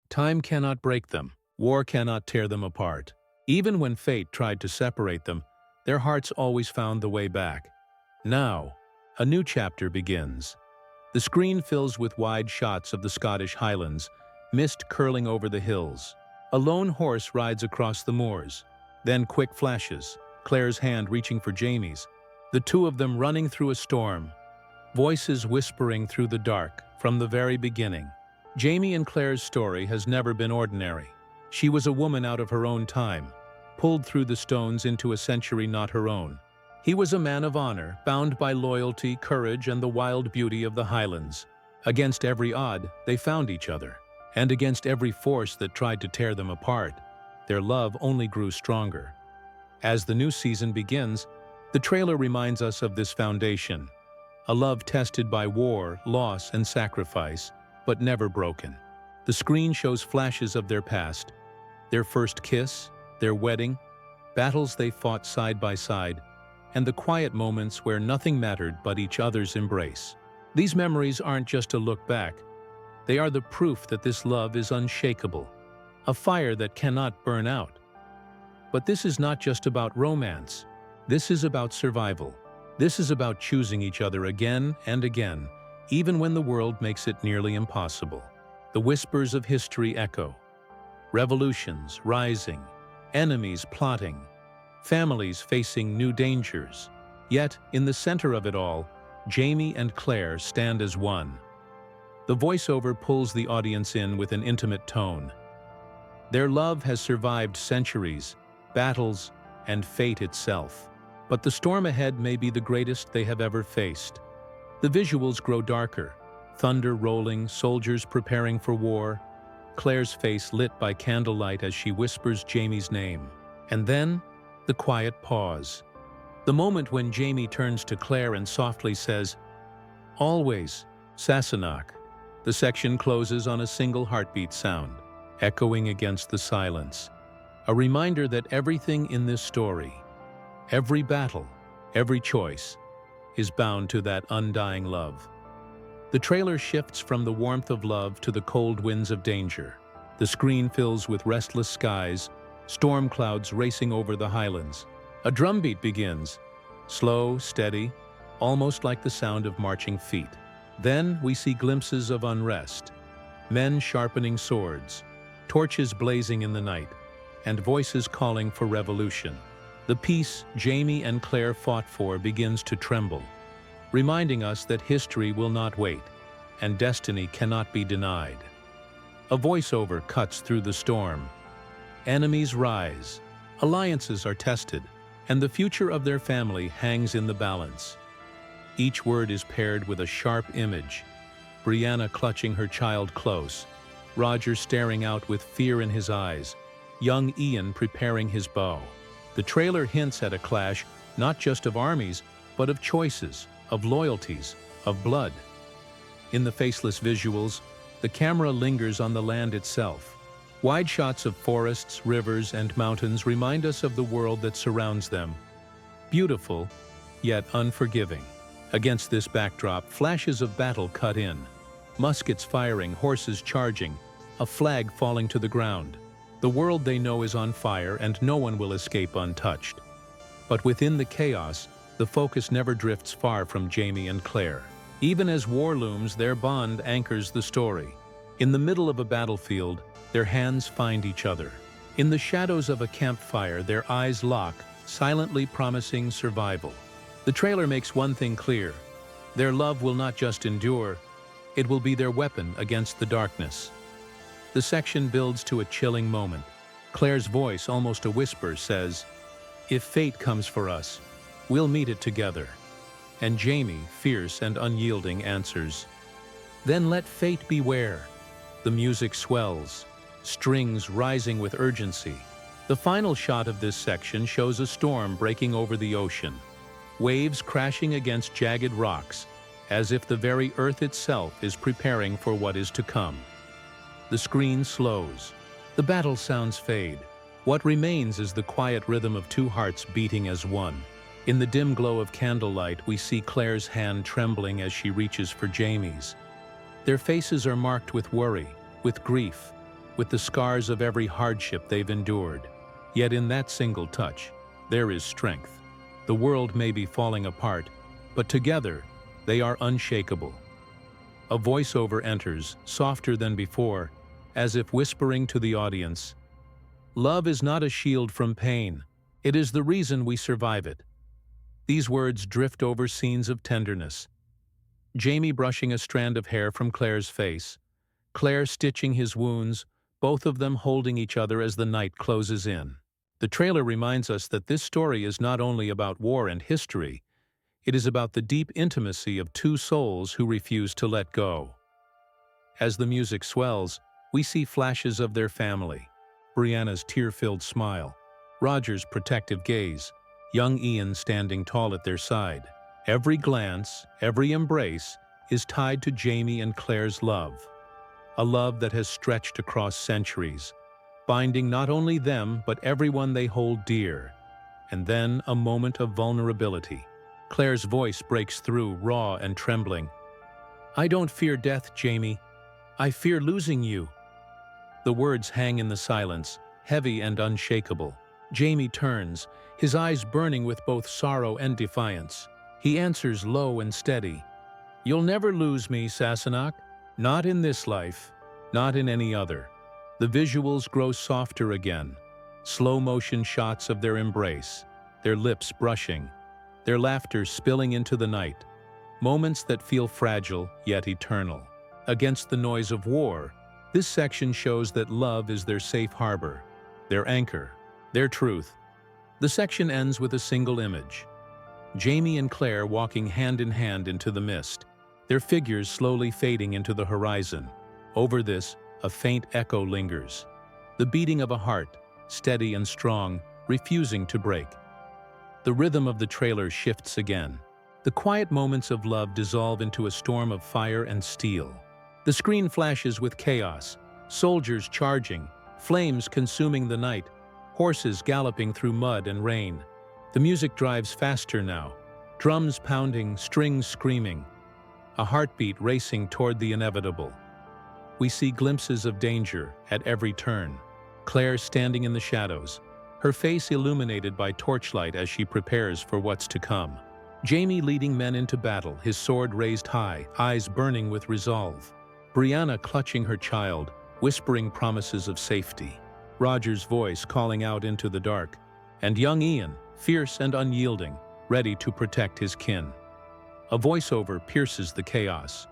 Time cannot break them. War cannot tear them apart. Even when fate tried to separate them, their hearts always found the way back. Now, a new chapter begins. The screen fills with wide shots of the Scottish Highlands, mist curling over the hills. A lone horse rides across the moors. Then quick flashes, Claire's hand reaching for Jamie's, the two of them running through a storm. Voices whispering through the dark from the very beginning. Jamie and Claire's story has never been ordinary. She was a woman out of her own time, pulled through the stones into a century not her own. He was a man of honor, bound by loyalty, courage, and the wild beauty of the Highlands. Against every odd, they found each other. And against every force that tried to tear them apart, their love only grew stronger. As the new season begins, the trailer reminds us of this foundation. A love tested by war, loss, and sacrifice, but never broken. The screen shows flashes of their past, their first kiss, their wedding, battles they fought side by side, and the quiet moments where nothing mattered but each other's embrace. These memories aren't just a look back. They are the proof that this love is unshakable, a fire that cannot burn out. But this is not just about romance. This is about survival. This is about choosing each other again and again, even when the world makes it nearly impossible. The whispers of history echo. Revolutions rising, enemies plotting, families facing new dangers. Yet, in the center of it all, Jamie and Claire stand as one. The voiceover pulls the audience in with an intimate tone. Their love has survived centuries, battles, and fate itself. But the storm ahead may be the greatest they have ever faced. The visuals grow darker, thunder rolling, soldiers preparing for war, Claire's face lit by candlelight as she whispers Jamie's name. And then, the quiet pause. The moment when Jamie turns to Claire and softly says, "Always, Sassenach." The section closes on a single heartbeat sound, echoing against the silence. A reminder that everything in this story, every battle, every choice, is bound to that undying love. The trailer shifts from the warmth of love to the cold winds of danger. The screen fills with restless skies, storm clouds racing over the Highlands. A drumbeat begins, slow, steady, almost like the sound of marching feet. Then we see glimpses of unrest, men sharpening swords, torches blazing in the night, and voices calling for revolution. The peace Jamie and Claire fought for begins to tremble, reminding us that history will not wait, and destiny cannot be denied. A voiceover cuts through the storm. Enemies rise, alliances are tested, and the future of their family hangs in the balance. Each word is paired with a sharp image. Brianna clutching her child close, Roger staring out with fear in his eyes, young Ian preparing his bow. The trailer hints at a clash not just of armies, but of choices, of loyalties, of blood. In the faceless visuals, the camera lingers on the land itself. Wide shots of forests, rivers, and mountains remind us of the world that surrounds them. Beautiful, yet unforgiving. Against this backdrop, flashes of battle cut in. Muskets firing, horses charging, a flag falling to the ground. The world they know is on fire, and no one will escape untouched. But within the chaos, the focus never drifts far from Jamie and Claire. Even as war looms, their bond anchors the story. In the middle of a battlefield, their hands find each other. In the shadows of a campfire, their eyes lock, silently promising survival. The trailer makes one thing clear. Their love will not just endure, it will be their weapon against the darkness. The section builds to a chilling moment. Claire's voice, almost a whisper, says, "If fate comes for us, we'll meet it together." And Jamie, fierce and unyielding, answers, "Then let fate beware." The music swells, strings rising with urgency. The final shot of this section shows a storm breaking over the ocean, waves crashing against jagged rocks, as if the very earth itself is preparing for what is to come. The screen slows. The battle sounds fade. What remains is the quiet rhythm of two hearts beating as one. In the dim glow of candlelight, we see Claire's hand trembling as she reaches for Jamie's. Their faces are marked with worry, with grief, with the scars of every hardship they've endured. Yet in that single touch, there is strength. The world may be falling apart, but together, they are unshakable. A voiceover enters, softer than before, as if whispering to the audience, "Love is not a shield from pain. It is the reason we survive it." These words drift over scenes of tenderness. Jamie brushing a strand of hair from Claire's face, Claire stitching his wounds, both of them holding each other as the night closes in. The trailer reminds us that this story is not only about war and history, it is about the deep intimacy of two souls who refuse to let go. As the music swells, we see flashes of their family. Brianna's tear-filled smile, Roger's protective gaze, young Ian standing tall at their side. Every glance, every embrace is tied to Jamie and Claire's love. A love that has stretched across centuries, binding not only them but everyone they hold dear. And then a moment of vulnerability. Claire's voice breaks through, raw and trembling. "I don't fear death, Jamie. I fear losing you." The words hang in the silence, heavy and unshakable. Jamie turns, his eyes burning with both sorrow and defiance. He answers low and steady, "You'll never lose me, Sassenach. Not in this life, not in any other." The visuals grow softer again. Slow-motion shots of their embrace, their lips brushing, their laughter spilling into the night. Moments that feel fragile, yet eternal. Against the noise of war, this section shows that love is their safe harbor, their anchor, their truth. The section ends with a single image. Jamie and Claire walking hand in hand into the mist, their figures slowly fading into the horizon. Over this, a faint echo lingers. The beating of a heart, steady and strong, refusing to break. The rhythm of the trailer shifts again. The quiet moments of love dissolve into a storm of fire and steel. The screen flashes with chaos, soldiers charging, flames consuming the night, horses galloping through mud and rain. The music drives faster now, drums pounding, strings screaming, a heartbeat racing toward the inevitable. We see glimpses of danger at every turn. Claire standing in the shadows, her face illuminated by torchlight as she prepares for what's to come. Jamie leading men into battle, his sword raised high, eyes burning with resolve. Brianna clutching her child, whispering promises of safety. Roger's voice calling out into the dark, and young Ian, fierce and unyielding, ready to protect his kin. A voiceover pierces the chaos.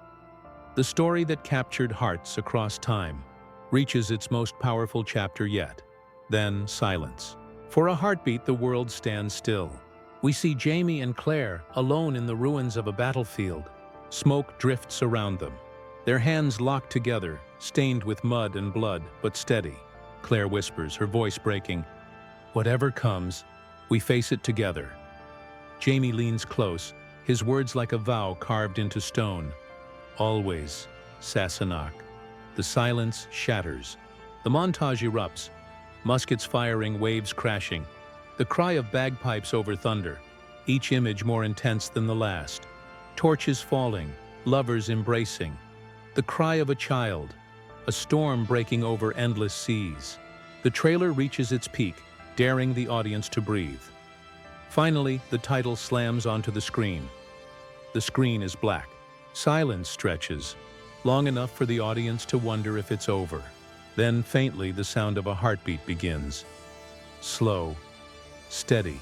The story that captured hearts across time reaches its most powerful chapter yet. Then silence. For a heartbeat, the world stands still. We see Jamie and Claire alone in the ruins of a battlefield. Smoke drifts around them. Their hands locked together, stained with mud and blood, but steady. Claire whispers, her voice breaking, "Whatever comes, we face it together." Jamie leans close, his words like a vow carved into stone. "Always, Sassenach." The silence shatters. The montage erupts, muskets firing, waves crashing. The cry of bagpipes over thunder, each image more intense than the last. Torches falling, lovers embracing. The cry of a child, a storm breaking over endless seas. The trailer reaches its peak, daring the audience to breathe. Finally, the title slams onto the screen. The screen is black. Silence stretches, long enough for the audience to wonder if it's over. Then, faintly, the sound of a heartbeat begins. Slow, steady.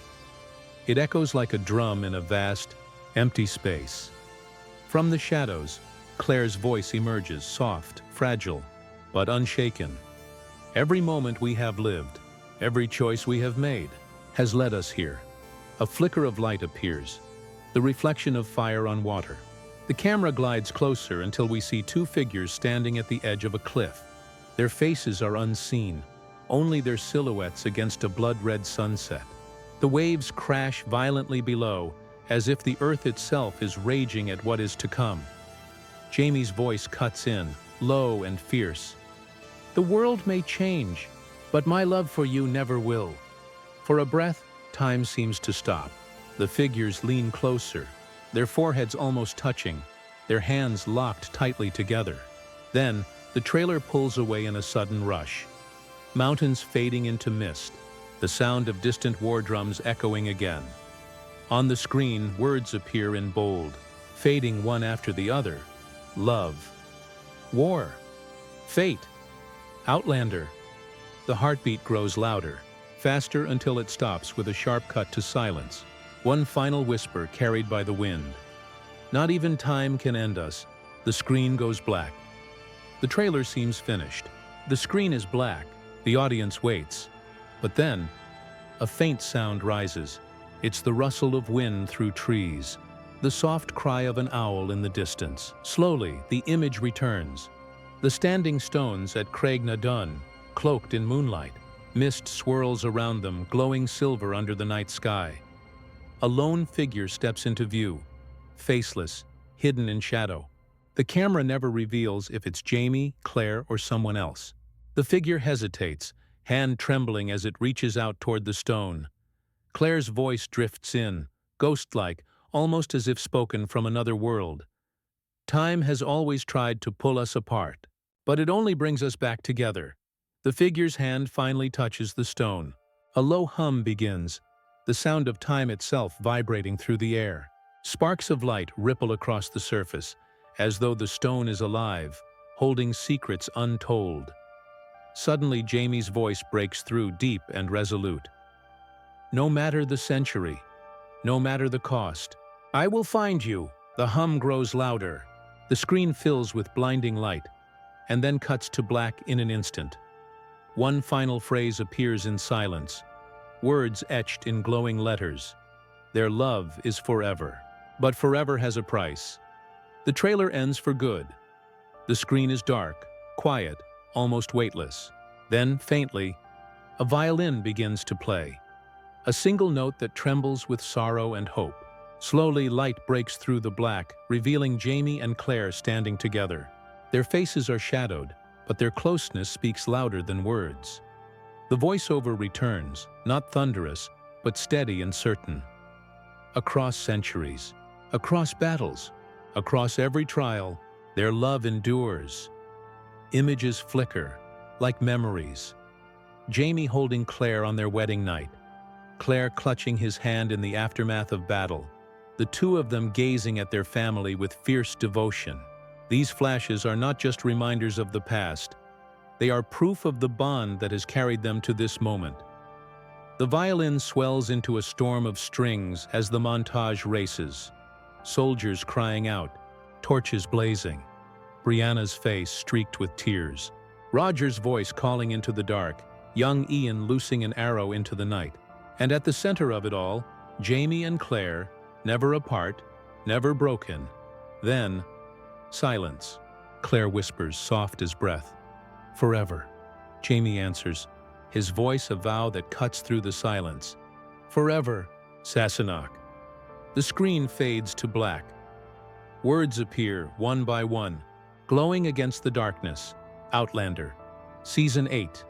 It echoes like a drum in a vast, empty space. From the shadows, Claire's voice emerges, soft, fragile, but unshaken. Every moment we have lived, every choice we have made, has led us here. A flicker of light appears, the reflection of fire on water. The camera glides closer until we see two figures standing at the edge of a cliff. Their faces are unseen, only their silhouettes against a blood-red sunset. The waves crash violently below, as if the earth itself is raging at what is to come. Jamie's voice cuts in, low and fierce. "The world may change, but my love for you never will." For a breath, time seems to stop. The figures lean closer, their foreheads almost touching, their hands locked tightly together. Then, The trailer pulls away in a sudden rush. Mountains fading into mist, the sound of distant war drums echoing again. On the screen, words appear in bold, fading one after the other. Love. War. Fate. Outlander. The heartbeat grows louder, faster until it stops with a sharp cut to silence. One final whisper carried by the wind. Not even time can end us. The screen goes black. The trailer seems finished. The screen is black. The audience waits. But then, a faint sound rises. It's the rustle of wind through trees, the soft cry of an owl in the distance. Slowly, the image returns. The standing stones at Craignadown, cloaked in moonlight. Mist swirls around them, glowing silver under the night sky. A lone figure steps into view, faceless, hidden in shadow. The camera never reveals if it's Jamie, Claire, or someone else. The figure hesitates, hand trembling as it reaches out toward the stone. Claire's voice drifts in, ghost-like, almost as if spoken from another world. Time has always tried to pull us apart, but it only brings us back together. The figure's hand finally touches the stone. A low hum begins, the sound of time itself vibrating through the air. Sparks of light ripple across the surface, as though the stone is alive, holding secrets untold. Suddenly, Jamie's voice breaks through, deep and resolute. No matter the century, no matter the cost, I will find you. The hum grows louder. The screen fills with blinding light, and then cuts to black in an instant. One final phrase appears in silence, words etched in glowing letters. Their love is forever. But forever has a price. The trailer ends for good. The screen is dark, quiet, almost weightless. Then, faintly, a violin begins to play. A single note that trembles with sorrow and hope. Slowly, light breaks through the black, revealing Jamie and Claire standing together. Their faces are shadowed, but their closeness speaks louder than words. The voiceover returns, not thunderous, but steady and certain. Across centuries, across battles, across every trial, their love endures. Images flicker, like memories. Jamie holding Claire on their wedding night, Claire clutching his hand in the aftermath of battle, the two of them gazing at their family with fierce devotion. These flashes are not just reminders of the past, they are proof of the bond that has carried them to this moment. The violin swells into a storm of strings as the montage races. Soldiers crying out, torches blazing, Brianna's face streaked with tears, Roger's voice calling into the dark, young Ian loosing an arrow into the night. And at the center of it all, Jamie and Claire, never apart, never broken. Then, silence. Claire whispers, soft as breath. Forever. Jamie answers, his voice a vow that cuts through the silence. Forever, Sassenach. The screen fades to black. Words appear, one by one, glowing against the darkness. Outlander, Season 8,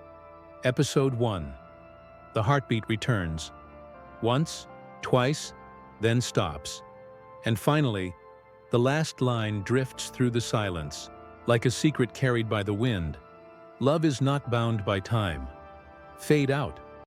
Episode 1. The heartbeat returns. Once, twice, then stops. And finally, the last line drifts through the silence, like a secret carried by the wind. Love is not bound by time. Fade out.